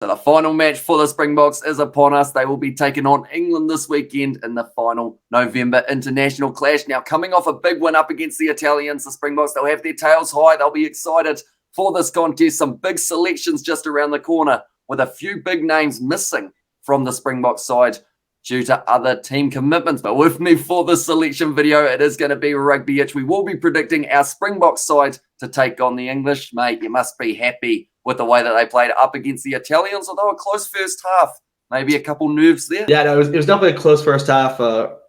So the final match for the Springboks is upon us. They will be taking on England this weekend in the final November international clash. Now, coming off a big win up against the Italians, the Springboks, they'll have their tails high. They'll be excited for this contest. Some big selections just around the corner with a few big names missing from the Springboks side due to other team commitments. But with me for this selection video, it is going to be Rugbyitch. We will be predicting our Springboks side to take on the English. Mate, you must be happy with the way that they played up against the Italians, although a close first half. Maybe a couple nerves there. Yeah, no, it was definitely a close first half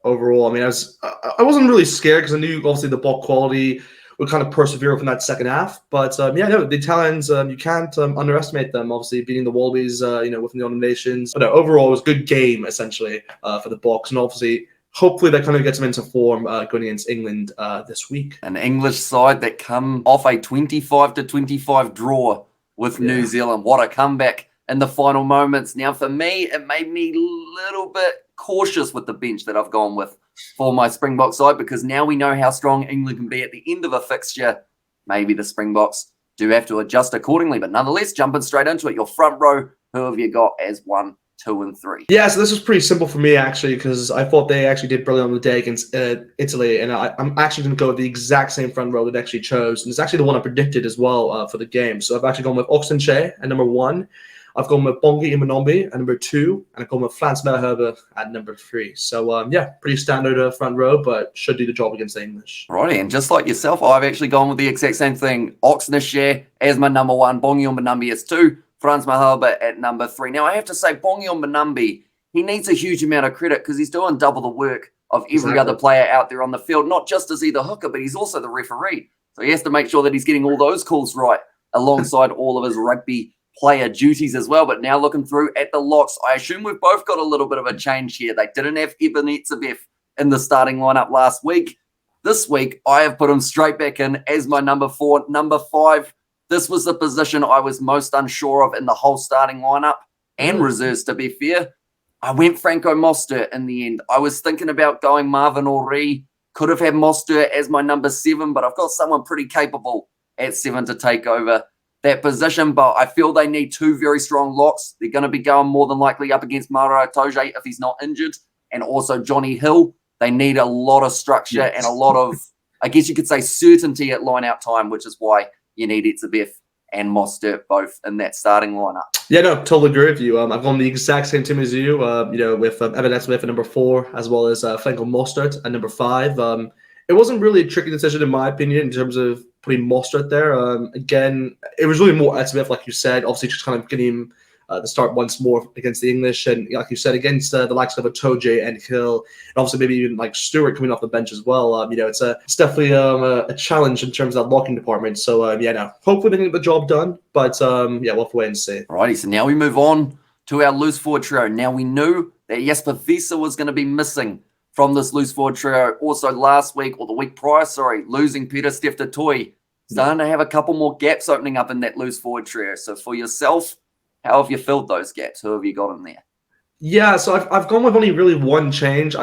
overall. I mean, I wasn't really scared because I knew obviously the ball quality would kind of persevere from that second half. But yeah, no, the Italians, you can't underestimate them. Obviously, beating the Wallabies, within the eliminations. But overall, it was a good game essentially for the Boks, and obviously, hopefully that kind of gets them into form going against England this week. An English side that come off a 25-25 draw with New Zealand. What a comeback in the final moments. Now, for me, it made me a little bit cautious with the bench that I've gone with for my Springbok side, because now we know how strong England can be at the end of a fixture. Maybe the Springboks do have to adjust accordingly. But nonetheless, jumping straight into it, your front row, who have you got as 1, 2, and 3? Yeah, so this was pretty simple for me, actually, because I thought they actually did brilliant on the day against Italy, and I'm actually going to go with the exact same front row that they actually chose, and it's actually the one I predicted as well for the game. So I've actually gone with Oxenche at number 1, I've gone with Bongi Imanombi at number 2, and I've gone with Frans Malherbe at number 3. So, yeah, pretty standard front row, but should do the job against the English. Righty, and just like yourself, I've actually gone with the exact same thing. Oxenche as my number 1, Bongi Imanombi as 2, Frans Malherbe at number 3. Now, I have to say, Bongi Imanombi, he needs a huge amount of credit because he's doing double the work of every other player out there on the field, not just as either hooker, but he's also the referee. So he has to make sure that he's getting all those calls right alongside all of his rugby player duties as well. But now looking through at the locks, I assume we've both got a little bit of a change here. They didn't have Eben Etzebeth in the starting lineup last week. This week, I have put him straight back in as my number 4. Number 5, this was the position I was most unsure of in the whole starting lineup and reserves, to be fair. I went Franco Mostert in the end. I was thinking about going Marvin Oree. Could have had Mostert as my number 7, but I've got someone pretty capable at 7 to take over that position. But I feel they need 2 very strong locks. They're going to be going more than likely up against Mara Itoje if he's not injured, and also Johnny Hill. They need a lot of structure and a lot of, I guess you could say, certainty at line-out time, which is why you need Etzebeth and Mostert both in that starting lineup. Yeah, no, totally agree with you. I've gone the exact same team as you, with Eben Etzebeth at number 4, as well as Franco Mostert at number 5. It wasn't really a tricky decision, in my opinion, in terms of putting Mostert there. Again, it was really more Etzebeth, like you said, obviously just kind of getting him the start once more against the English, and like you said, against the likes of Itoje and Hill, and obviously maybe even like Stewart coming off the bench as well. It's definitely a challenge in terms of that locking department. So yeah, no, hopefully they can get the job done, but yeah, we'll have to wait and see. Righty, so now we move on to our loose forward trio. Now we knew that Jesper Wiese was going to be missing from this loose forward trio. Also last week, or the week prior, losing Peter Steph-Toy. Starting to have a couple more gaps opening up in that loose forward trio. So for yourself, how have you filled those gaps? Who have you got in there? Yeah, so I've gone with only really one change.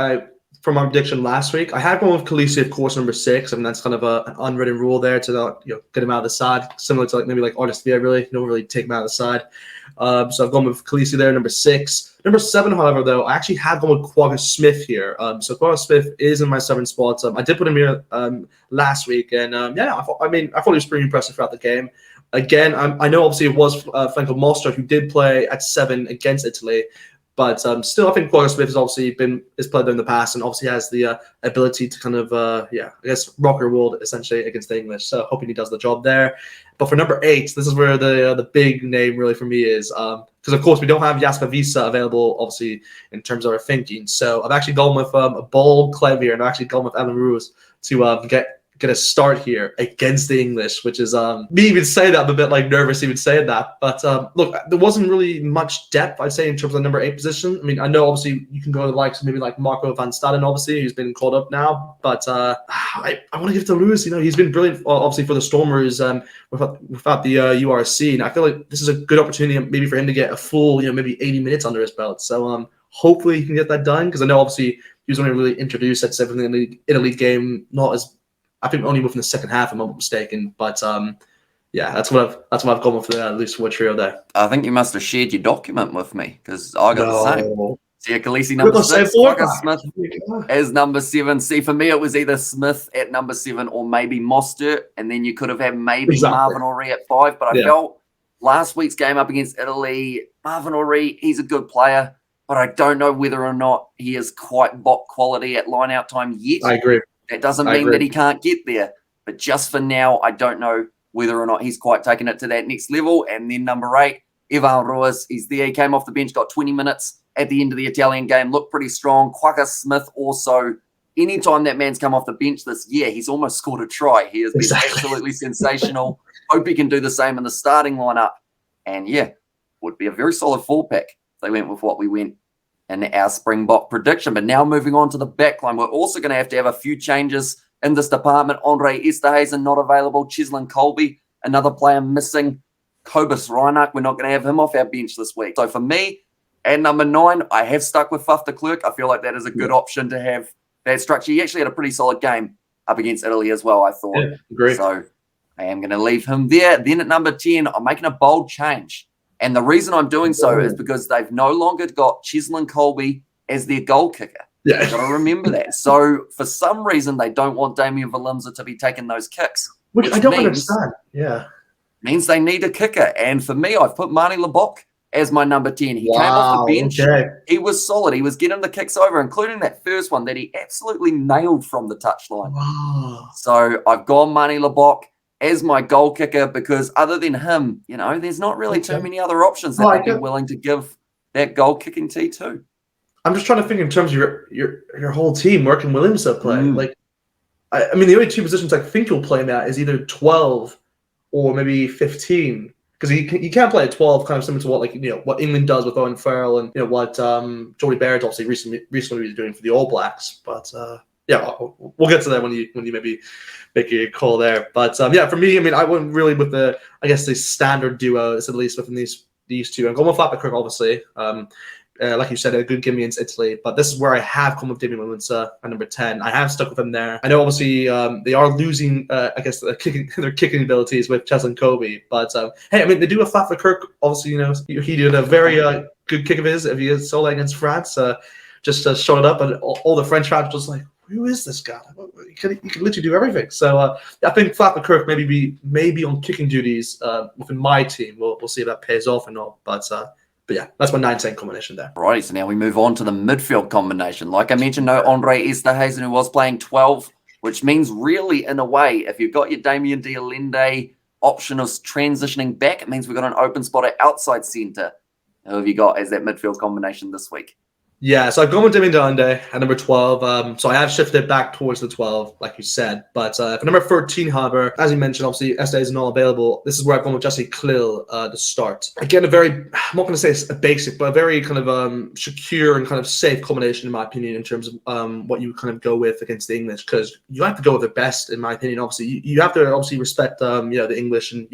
From my prediction last week, I had gone with Khaleesi, of course, number 6. I mean, that's kind of an unwritten rule there to not get him out of the side, similar to maybe like Artis Villa, really. You don't really take him out of the side. So I've gone with Khaleesi there, number 6. Number 7, however, though, I actually have gone with Quagga Smith here. So Quagga Smith is in my 7 spots. I did put him here last week, and yeah, I thought he was pretty impressive throughout the game. Again, I know obviously it was Franco Mostert who did play at 7 against Italy, but still I think Quagga Smith has obviously has played there in the past, and obviously has the ability to kind of I guess rock your world essentially against the English. So hoping he does the job there. But for number 8, this is where the big name really for me is, because of course we don't have Jesper Wiese available obviously in terms of our thinking. So I've actually gone with a bold claim here, and I've actually gone with Alan Roos to get a start here against the English, which is me even saying that I'm a bit like nervous even saying that. But look, there wasn't really much depth, I'd say, in terms of the number 8 position. I mean, I know obviously you can go to the likes of maybe like Marco van Staden, obviously, who's been called up now. But I want to give it to Lewis. He's been brilliant, obviously, for the Stormers without the URC. And I feel like this is a good opportunity maybe for him to get a full, maybe 80 minutes under his belt. So hopefully he can get that done, because I know obviously he was only really introduced at 7 in the Italy game, not as, I think only within the second half, if I'm not mistaken. But yeah, that's what I've gone with for the loose forward trio there. I think you must have shared your document with me because I got the same. No. Sia Khaleesi We've number got the same 6, forward Quagga pack. Smith as number 7. See, for me, it was either Smith at number 7 or maybe Mostert, and then you could have had maybe Exactly. Marvin O'Ree at 5. But I felt last week's game up against Italy, Marvin O'Ree, he's a good player, but I don't know whether or not he is quite bot quality at line-out time yet. I agree. That doesn't mean that he can't get there, but just for now, I don't know whether or not he's quite taken it to that next level. And then number 8, Ivan Ruiz, he's there. He came off the bench, got 20 minutes at the end of the Italian game, looked pretty strong. Quagga Smith also, anytime that man's come off the bench this year, he's almost scored a try. He has been absolutely sensational. Hope he can do the same in the starting lineup. And yeah, would be a very solid 4-pack if they went with what we went in our Springbok prediction. But now moving on to the back line, we're also going to have a few changes in this department. Andre Esterhuizen not available. Cheslin Colby, another player missing. Cobus Reinach, we're not going to have him off our bench this week. So for me, at number 9, I have stuck with Faf de Klerk. I feel like that is a good option to have that structure. He actually had a pretty solid game up against Italy as well, I thought. Yeah, great. So I am going to leave him there. Then at number 10, I'm making a bold change. And the reason I'm doing so is because they've no longer got Cheslin Colby as their goal kicker. Yeah. You've got to remember that. So for some reason, they don't want Damien Valimza to be taking those kicks. Which I don't understand. Yeah. Means they need a kicker. And for me, I've put Marnie Lebok as my number 10. He came off the bench. Okay. He was solid. He was getting the kicks over, including that first one that he absolutely nailed from the touchline. Wow. So I've gone Marnie Lebok as my goal kicker because other than him, you know, there's not really too many other options that they'd be willing to give that goal kicking tee to. I'm just trying to think in terms of your whole team. Where can Williamson play? Like, I mean, the only two positions I think he'll play in that is either 12 or maybe 15. Because he can't play at 12, kind of similar to what what England does with Owen Farrell and what Jordy Baird's obviously recently was doing for the All Blacks. But yeah, we'll get to that when you maybe make your call there. But yeah, for me, I mean, I went really with the standard duos at least within these two. I'm going with Faf de Klerk, obviously. Like you said, a good gimme against Italy, but this is where I have come with Damien Williamson at number 10. I have stuck with him there. I know, obviously, they are losing, their kicking abilities with Cheslin Colby, but hey, I mean, they do have Faf de Klerk. Obviously, he did a very good kick of his if he is solo against France. Just showed it up, and all the French fans were just like, who is this guy? He can literally do everything. So I think Faf de Klerk maybe on kicking duties within my team. We'll see if that pays off or not, but yeah, that's my 9-10 combination there. Right, so now we move on to the midfield combination. Like I mentioned, no Andre Esterhuizen, who was playing 12, which means really, in a way, if you've got your Damien de Allende option of transitioning back, it means we've got an open spot at outside centre. Who have you got as that midfield combination this week? Yeah, so I've gone with Damien de Allende at number 12. So I have shifted back towards the 12, like you said. But for number 13, however, as you mentioned, obviously, Este is not available. This is where I've gone with Jesse Klill to start. Again, a very, I'm not going to say it's a basic, but a very kind of secure and kind of safe combination, in my opinion, in terms of what you kind of go with against the English. Because you have to go with the best, in my opinion. Obviously, you have to obviously respect, the English. And,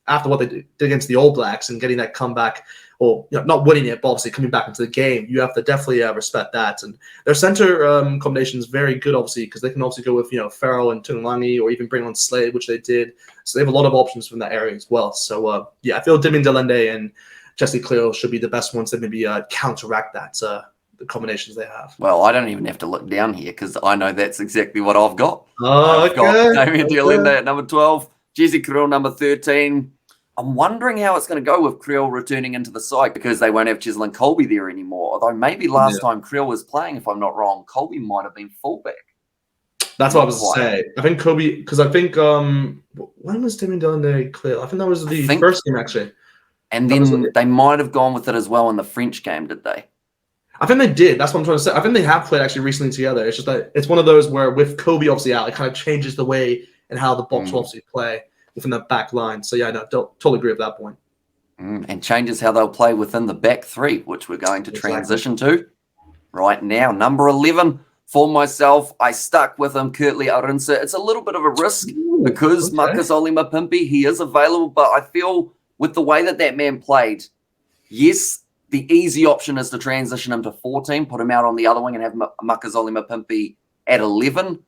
after what they did against the All Blacks and getting that comeback, or not winning it, but obviously coming back into the game, you have to definitely respect that. And their center combination is very good, obviously, because they can also go with Farrell and Tulangi, or even bring on Slade, which they did. So they have a lot of options from that area as well. So yeah, I feel Damien de Allende and Jesse Klill should be the best ones that maybe counteract that the combinations they have. Well, I don't even have to look down here because I know that's exactly what I've got. I've got Damien de Allende at number 12, Jesse Kriel number 13. I'm wondering how it's going to go with Kriel returning into the side because they won't have Cheslin Colby there anymore. Although maybe last time Kriel was playing, if I'm not wrong, Colby might have been fullback. That's what I was going to say. I think Colby, because I think, when was Damien de Allende clear? I think that was the first game, actually. And then they might have gone with it as well in the French game, did they? I think they did. That's what I'm trying to say. I think they have played actually recently together. It's just that it's one of those where with Colby obviously out, it kind of changes the way and how the Boks will obviously play within the back line. So yeah, no, totally agree with that point. And changes how they'll play within the back three, which we're going to transition to right now. Number 11 for myself, I stuck with him, Kurtley Arinsa. It's a little bit of a risk because Marcus Olimapimpi, he is available, but I feel with the way that man played, yes, the easy option is to transition him to 14, put him out on the other wing and have Marcus Olimapimpi at 11.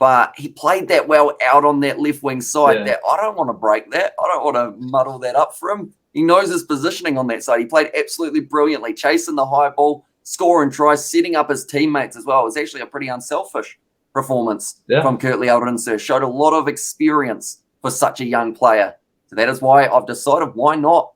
but he played that well out on that left wing side that I don't want to break that. I don't want to muddle that up for him. He knows his positioning on that side. He played absolutely brilliantly, chasing the high ball, scoring tries, setting up his teammates as well. It was actually a pretty unselfish performance from Kurtley Alderson. Showed a lot of experience for such a young player. So that is why I've decided, why not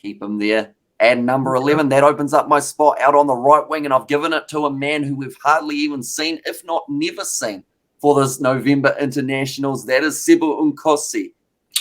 keep him there. And number 11, that opens up my spot out on the right wing, and I've given it to a man who we've hardly even seen, if not never seen, for this November internationals. That is Sebo Nkosi.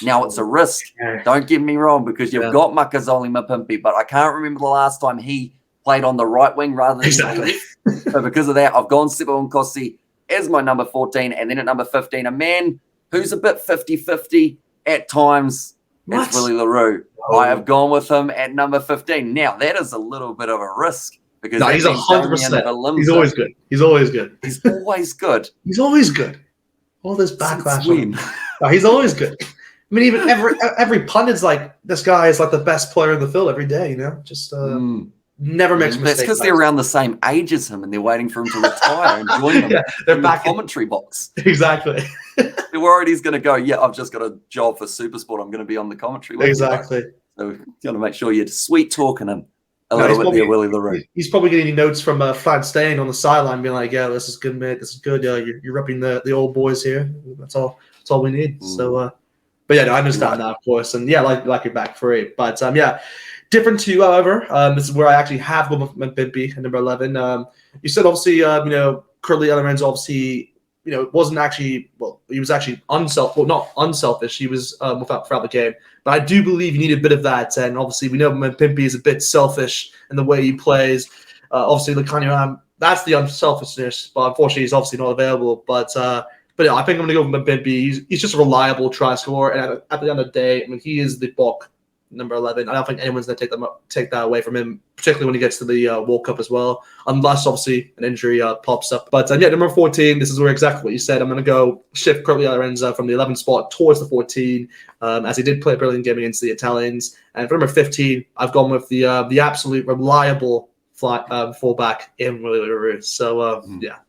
Now, it's a risk. Don't get me wrong, because you've got Makazole Mapimpi, but I can't remember the last time he played on the right wing rather than the left. So because of that, I've gone Sebo Nkosi as my number 14, and then at number 15, a man who's a bit 50-50 at times. It's Willie LaRue. I have gone with him at number 15. Now, that is a little bit of a risk, because he's 100%. He's always good. He's always good. He's always good. He's always good. All this backlash. No, he's always good. I mean, even every pundit's like, this guy is like the best player in the field every day, you know? Just never makes mistakes. That's because they're around the same age as him, and they're waiting for him to retire and join them they're back in the commentary box. Exactly. They're worried he's going to go, I've just got a job for Supersport. I'm going to be on the commentary. Exactly. So you got to make sure you're sweet talking him a little bit there, Willie LaRue. He's probably getting notes from Fran staying on the sideline, being like, "Yeah, this is good, mate. This is good. You're repping the old boys here. That's all we need." So, but yeah, no, I understand that, of course, and like your back three. But different to you, however. This is where I actually have gone with Mapimpi at number 11. You said obviously, Kurtley Alderson obviously. It wasn't actually, he was actually not unselfish. He was throughout the game. But I do believe you need a bit of that. And obviously, we know Mapimpi is a bit selfish in the way he plays. Obviously, that's the unselfishness. But unfortunately, he's obviously not available. But I think I'm going to go with Mapimpi. He's just a reliable try scorer. And at the end of the day, he is the bulk. Number 11. I don't think anyone's going to take that away from him, particularly when he gets to the World Cup as well, unless obviously an injury pops up. But number 14, this is where exactly what you said. I'm going to go shift Kurtley Alderson from the 11 spot towards the 14, as he did play a brilliant game against the Italians. And for number 15, I've gone with the absolute reliable fullback in Willie LaRue. So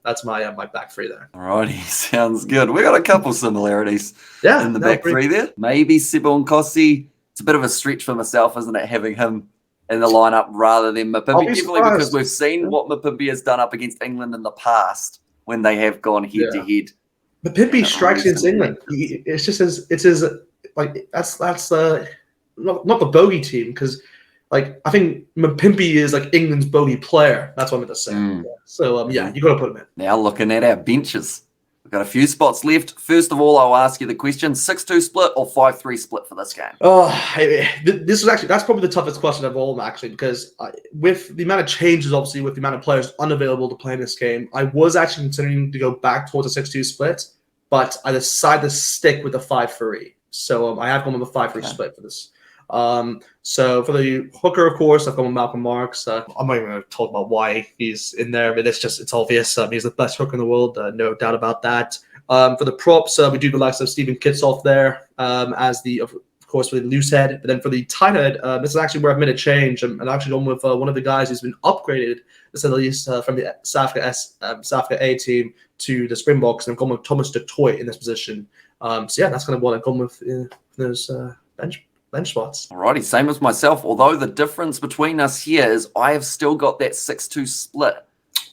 that's my back three there. Alrighty, sounds good. We got a couple similarities in the back three there. Maybe Sebo Nkosi. It's a bit of a stretch for myself, isn't it, having him in the lineup rather than Mapimpi? Definitely because we've seen what Mapimpi has done up against England in the past when they have gone head to head. Mapimpi strikes against England. It's just that's not the bogey team, because I think Mapimpi is England's bogey player. That's what I meant to say. So you got to put him in. Now looking at our benches. We've got a few spots left. First of all, I'll ask you the question: 6-2 split or 5-3 split for this game? This is actually, that's probably the toughest question of all, actually, because with the amount of changes, obviously, with the amount of players unavailable to play in this game, I was actually considering to go back towards a 6-2 split, but I decided to stick with the 5-3. So I have gone with a 5-3 split for this. So for the hooker, of course, I've gone with Malcolm Marks. I'm not even going to talk about why he's in there, but it's obvious. He's the best hooker in the world, no doubt about that. For the props, we do the likes of Stephen Kitsoff there as of course, for the loose head. But then for the tight head, this is actually where I've made a change. I'm actually going with one of the guys who's been upgraded, to say the least, from the South Africa A team to the Springboks, and I've gone with Thomas du Toit in this position. That's kind of what I've gone with those bench spots. Alrighty, same as myself. Although the difference between us here is I have still got that 6-2 split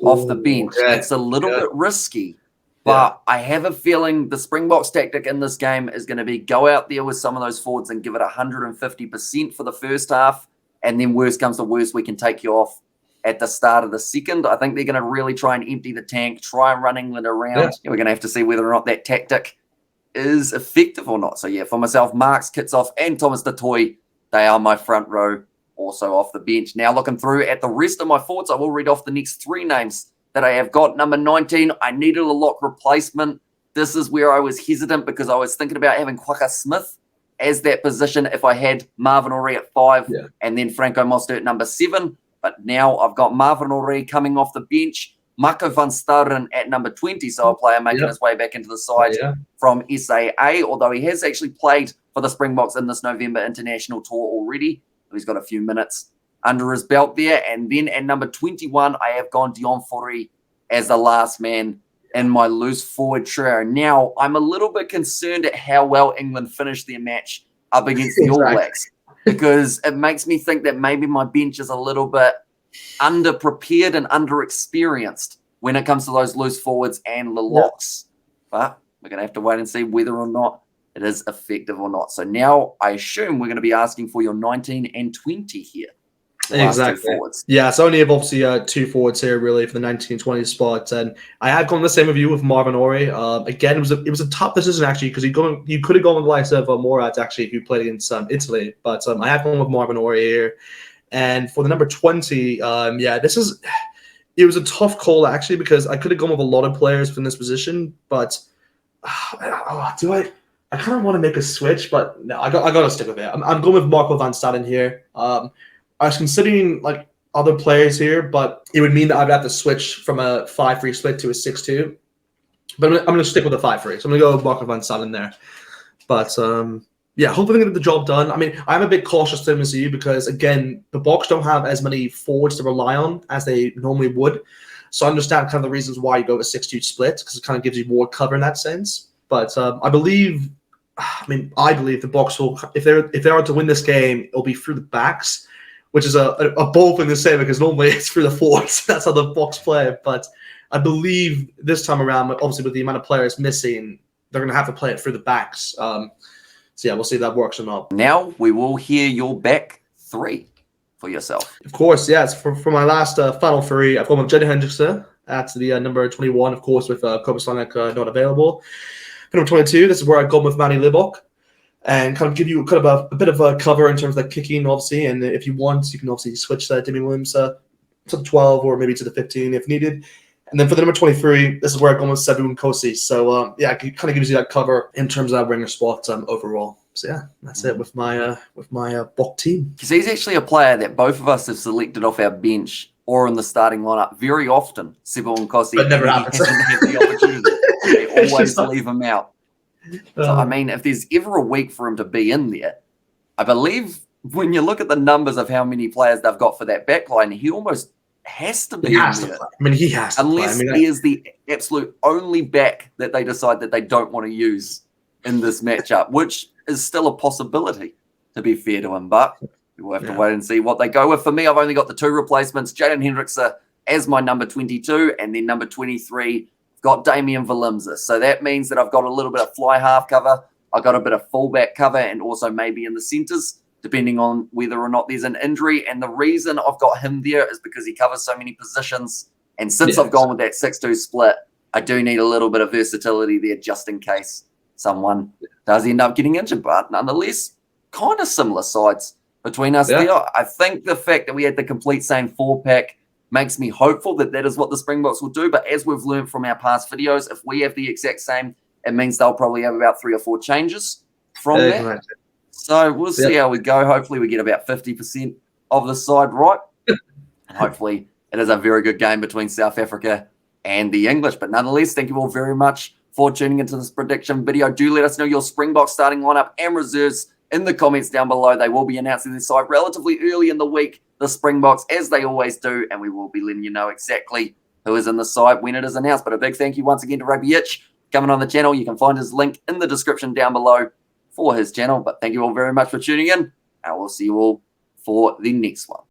off the bench. It's a little bit risky, but I have a feeling the Springboks tactic in this game is going to be go out there with some of those forwards and give it 150% for the first half, and then worst comes to worst, we can take you off at the start of the second. I think they're going to really try and empty the tank, try and run England around. We're going to have to see whether or not that tactic is effective or not. So for myself, Marks, Kitsoff, and Thomas du Toit, they are my front row, also off the bench. Now looking through at the rest of my forwards, I will read off the next three names that I have got. Number 19, I needed a lock replacement. This is where I was hesitant because I was thinking about having Quaka Smith as that position if I had Marvin Oree at 5 and then Franco Mostert at number 7. But now I've got Marvin Oree coming off the bench, Marco van Staden at number 20, so a player making his way back into the side from SAA, although he has actually played for the Springboks in this November international tour already. He's got a few minutes under his belt there. And then at number 21, I have gone Dion Fourie as the last man in my loose forward trio. Now, I'm a little bit concerned at how well England finished their match up against the All Blacks, because it makes me think that maybe my bench is a little bit underprepared and underexperienced when it comes to those loose forwards and the locks. But we're going to have to wait and see whether or not it is effective or not. So now I assume we're going to be asking for your 19 and 20 here. Exactly. Yeah, so I only have obviously 2 forwards here really for the 19-20 spots, and I have gone the same with you with Marvin Ori. Again, it was a tough decision actually, because you could have gone with the likes of Morat actually if you played against Italy, but I have gone with Marvin Ori here. And for the number 20, yeah, it was a tough call actually, because I could have gone with a lot of players from this position, but I kind of want to make a switch, but no, I got to stick with it. I'm going with Marco van Staden here. I was considering like other players here, but it would mean that I'd have to switch from a 5-3 split to a 6-2. But I'm going to stick with a 5-3. So I'm going to go with Marco van Staden there. But yeah, hopefully they get the job done. I mean, I'm a bit cautious to MSU because, again, the Boks don't have as many forwards to rely on as they normally would. So I understand kind of the reasons why you go with a 6-2 split, because it kind of gives you more cover in that sense. But I believe the Boks will, if they are to win this game, it'll be through the backs, which is a bold thing to say because normally it's through the forwards. That's how the Boks play. But I believe this time around, obviously with the amount of players missing, they're going to have to play it through the backs. So yeah, we'll see if that works or not. Now we will hear your back 3 for yourself. Of course, yes. For my last final 3, I've gone with Jenny Hendrickson at the number 21, of course, with Kovaslanek not available. For number 22, this is where I've gone with Manny Libok, and kind of give you kind of a bit of a cover in terms of the kicking, obviously. And if you want, you can obviously switch Demi Williams to the 12 or maybe to the 15 if needed. And then for the number 23, this is where I've gone with Sebu Nkosi. So yeah, it kind of gives you that cover in terms of that winger spot overall. So yeah, that's it with my Bok team. Because he's actually a player that both of us have selected off our bench or in the starting lineup very often. Sebu Nkosi, but never happens. He hasn't had the opportunity. They always leave him out. So I mean, if there's ever a week for him to be in there, I believe when you look at the numbers of how many players they've got for that backline, he almost has to be in there. I mean, he has to unless he is the absolute only back that they decide that they don't want to use in this matchup, which is still a possibility, to be fair to him. But we'll have to wait and see what they go with. For me, I've only got the 2 replacements, Jaden Hendrickson as my number 22, and then number 23, I've got Damian Valimza. So that means that I've got a little bit of fly half cover, I've got a bit of fullback cover, and also maybe in the centres, depending on whether or not there's an injury. And the reason I've got him there is because he covers so many positions. And since I've gone with that 6-2 split, I do need a little bit of versatility there just in case someone does end up getting injured. But nonetheless, kind of similar sides between us there. I think the fact that we had the complete same 4-pack makes me hopeful that that is what the Springboks will do. But as we've learned from our past videos, if we have the exact same, it means they'll probably have about 3 or 4 changes from that. So we'll see how we go. Hopefully we get about 50% of the side right. And hopefully it is a very good game between South Africa and the English. But nonetheless, thank you all very much for tuning into this prediction video. Do let us know your Springboks starting lineup and reserves in the comments down below. They will be announcing their side relatively early in the week, the Springboks, as they always do. And we will be letting you know exactly who is in the side when it is announced. But a big thank you once again to Rugbyitch coming on the channel. You can find his link in the description down below for his channel. But thank you all very much for tuning in, and we'll see you all for the next one.